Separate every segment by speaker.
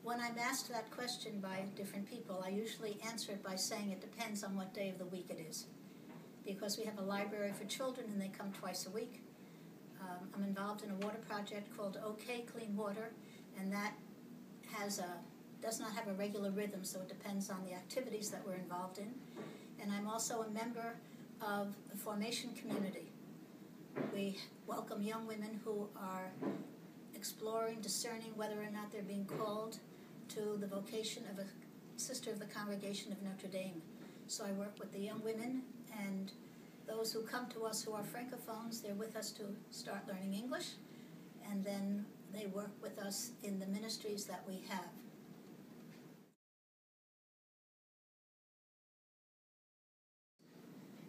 Speaker 1: When I'm asked that question by different people, I usually answer it by saying it depends on what day of the week it is. Because we have a library for children and they come twice a week. I'm involved in a water project called OK Clean Water, and that does not have a regular rhythm, so it depends on the activities that we're involved in. And I'm also a member of the formation community. We welcome young women who are exploring, discerning whether or not they're being called to the vocation of a sister of the congregation of Notre-Dame. So I work with the young women, and those who come to us who are francophones, they're with us to start learning English, and then they work with us in the ministries that we have.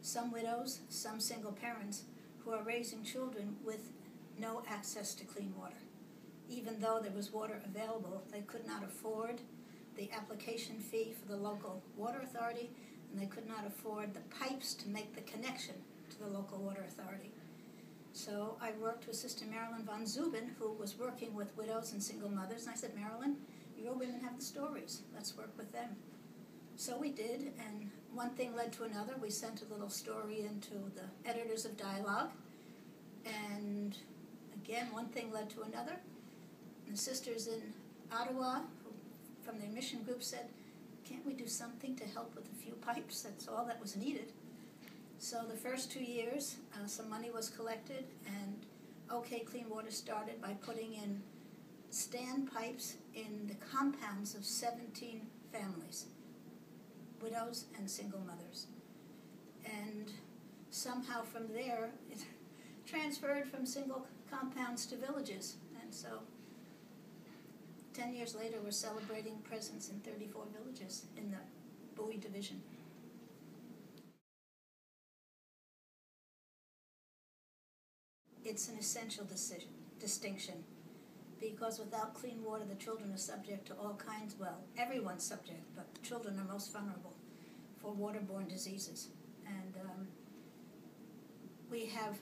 Speaker 1: Some widows, some single parents who are raising children with no access to clean water. Even though there was water available, they could not afford the application fee for the local water authority, and they could not afford the pipes to make the connection to the local water authority. So I worked with Sister Marilyn von Zubin, who was working with widows and single mothers, and I said, Marilyn, your women have the stories. Let's work with them. So we did, and one thing led to another. We sent a little story into the editors of Dialogue, and again, one thing led to another. And the sisters in Ottawa, from their mission group, said, can't we do something to help with a few pipes? That's all that was needed. So the first 2 years, some money was collected, and OK Clean Water started by putting in stand pipes in the compounds of 17 families, widows and single mothers. And somehow from there, it transferred from single compounds to villages. And so 10 years later, we're celebrating presence in 34 villages in the Bowie division. It's an essential distinction, because without clean water, the children are subject to all kinds, well, everyone's subject, but the children are most vulnerable for waterborne diseases. And we have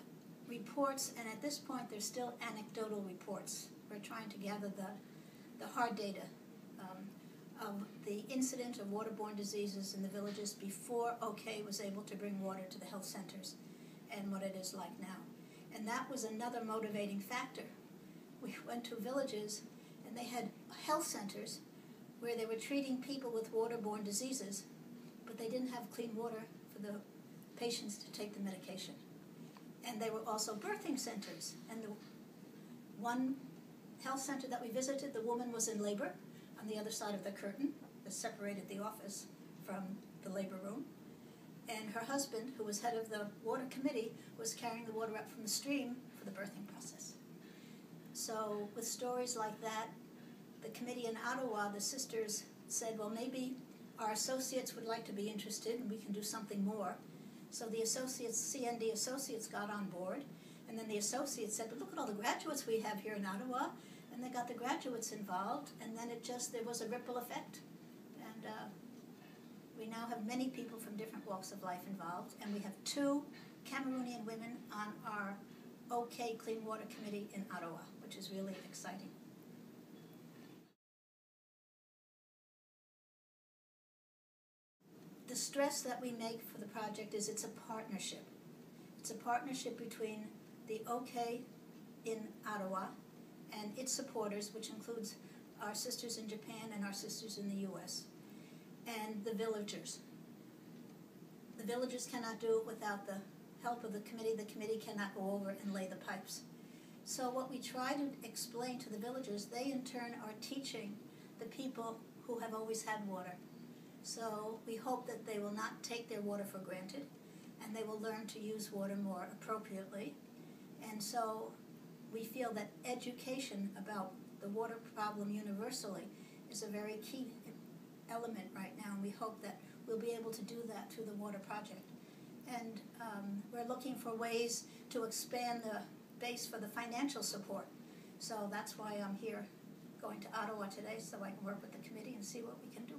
Speaker 1: reports, and at this point, there's still anecdotal reports. We're trying to gather the hard data of the incident of waterborne diseases in the villages before OK was able to bring water to the health centers and what it is like now. And that was another motivating factor. We went to villages and they had health centers where they were treating people with waterborne diseases, but they didn't have clean water for the patients to take the medication. And they were also birthing centers. And the one health center that we visited, the woman was in labor on the other side of the curtain that separated the office from the labor room. And her husband, who was head of the water committee, was carrying the water up from the stream for the birthing process. So with stories like that, the committee in Ottawa, the sisters said, well, maybe our associates would like to be interested and we can do something more. So the associates, CND associates, got on board, and then the associates said, but look at all the graduates we have here in Ottawa, and they got the graduates involved, and then there was a ripple effect. And we now have many people from different walks of life involved, and we have 2 Cameroonian women on our OK Clean Water Committee in Ottawa, which is really exciting. The stress that we make for the project is it's a partnership. It's a partnership between the OK in Ottawa and its supporters, which includes our sisters in Japan and our sisters in the US, and the villagers. The villagers cannot do it without the help of the committee. The committee cannot go over and lay the pipes. So what we try to explain to the villagers, they in turn are teaching the people who have always had water. So we hope that they will not take their water for granted, and they will learn to use water more appropriately. And so we feel that education about the water problem universally is a very key element right now, and we hope that we'll be able to do that through the water project. And we're looking for ways to expand the base for the financial support. So that's why I'm here going to Ottawa today, so I can work with the committee and see what we can do.